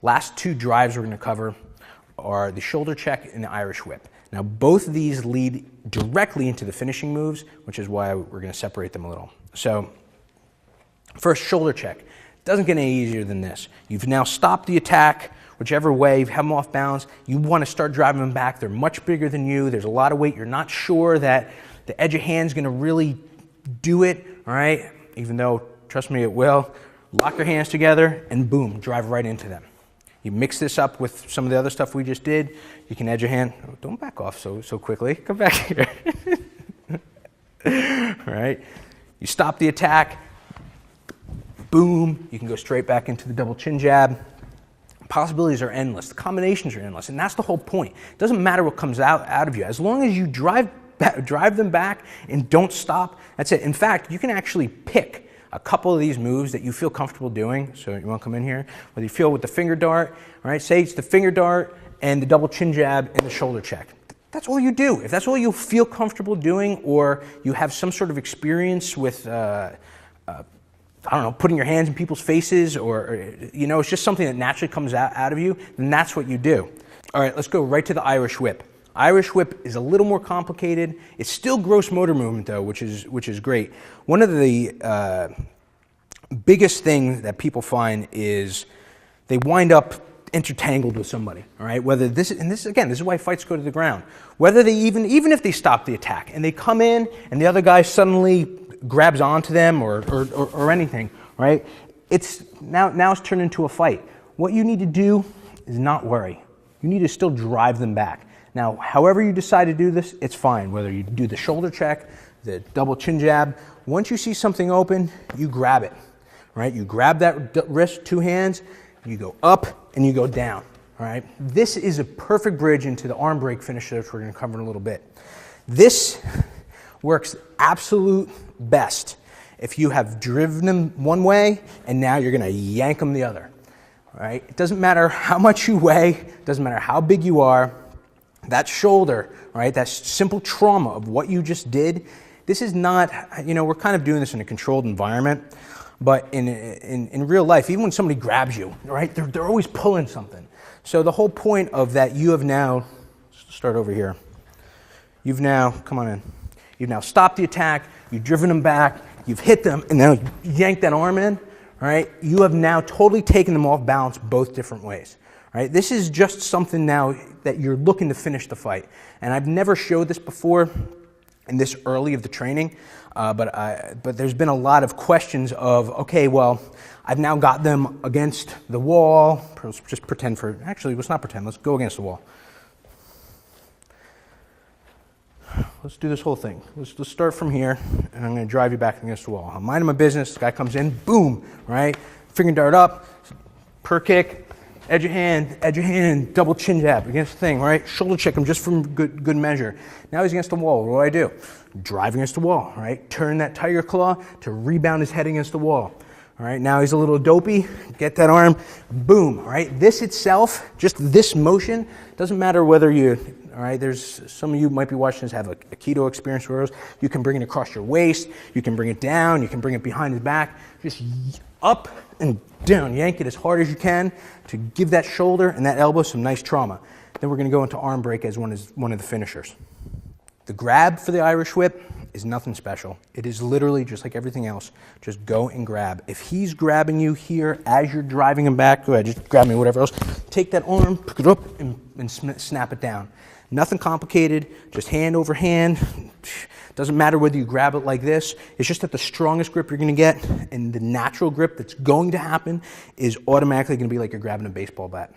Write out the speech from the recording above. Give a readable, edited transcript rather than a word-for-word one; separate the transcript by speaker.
Speaker 1: Last two drives we're going to cover are the shoulder check and the Irish whip. Now, both of these lead directly into the finishing moves, which is why we're going to separate them a little. So, first, shoulder check. Doesn't get any easier than this. You've now stopped the attack, whichever way, you've had them off balance. You want to start driving them back. They're much bigger than you. There's a lot of weight. You're not sure that the edge of hand's going to really do it, all right? Even though, trust me, it will. Lock your hands together and boom, drive right into them. You mix this up with some of the other stuff we just did. You can edge your hand. Oh, don't back off so quickly. Come back here. All right. You stop the attack. Boom. You can go straight back into the double chin jab. Possibilities are endless. The combinations are endless. And that's the whole point. It doesn't matter what comes out of you. As long as you drive them back and don't stop, that's it. In fact, you can actually pick a couple of these moves that you feel comfortable doing. So you want to come in here, whether you feel with the finger dart, all right, say it's the finger dart and the double chin jab and the shoulder check. That's all you do. If that's all you feel comfortable doing, or you have some sort of experience with, I don't know, putting your hands in people's faces, or it's just something that naturally comes out of you, then that's what you do. All right, let's go right to the Irish whip. Irish whip is a little more complicated. It's still gross motor movement though, which is great. One of the biggest things that people find is they wind up intertangled with somebody, all right? Whether this is why fights go to the ground. Whether they even if they stop the attack and they come in and the other guy suddenly grabs onto them or anything, right? It's now it's turned into a fight. What you need to do is not worry. You need to still drive them back. Now, however you decide to do this, it's fine. Whether you do the shoulder check, the double chin jab, once you see something open, you grab it, right? You grab that wrist, two hands, you go up and you go down, all right? This is a perfect bridge into the arm break finisher, which we're going to cover in a little bit. This works absolute best if you have driven them one way and now you're going to yank them the other, all right? It doesn't matter how much you weigh, it doesn't matter how big you are. That shoulder, right, that simple trauma of what you just did, this is not, we're kind of doing this in a controlled environment, but in real life, even when somebody grabs you, right, they're always pulling something. So the whole point of that, you have now, let's start over here. You've now, come on in, you've now stopped the attack, you've driven them back, you've hit them, and now you yank that arm in, all right, you have now totally taken them off balance both different ways. Right? This is just something now that you're looking to finish the fight. And I've never showed this before in this early of the training, but there's been a lot of questions of, okay, well, I've now got them against the wall. Let's just pretend actually, let's not pretend. Let's go against the wall. Let's do this whole thing. Let's start from here, and I'm going to drive you back against the wall. I'm minding my business. The guy comes in, boom, right? Finger dart up, per kick. Edge of hand, double chin jab against the thing, right? Shoulder check him just from good measure. Now he's against the wall. What do? Drive against the wall, right? Turn that tiger claw to rebound his head against the wall. All right, now he's a little dopey. Get that arm, boom, all right? This itself, just this motion, doesn't matter whether all right, there's some of you might be watching this have a keto experience where you can bring it across your waist, you can bring it down, you can bring it behind his back, just up and down, yank it as hard as you can to give that shoulder and that elbow some nice trauma. Then we're going to go into arm break as one of the finishers. The grab for the Irish whip is nothing special. It is literally just like everything else. Just go and grab. If he's grabbing you here as you're driving him back, go ahead, just grab me, whatever else. Take that arm, pick it up, and snap it down. Nothing complicated, just hand over hand. Doesn't matter whether you grab it like this. It's just that the strongest grip you're going to get and the natural grip that's going to happen is automatically going to be like you're grabbing a baseball bat.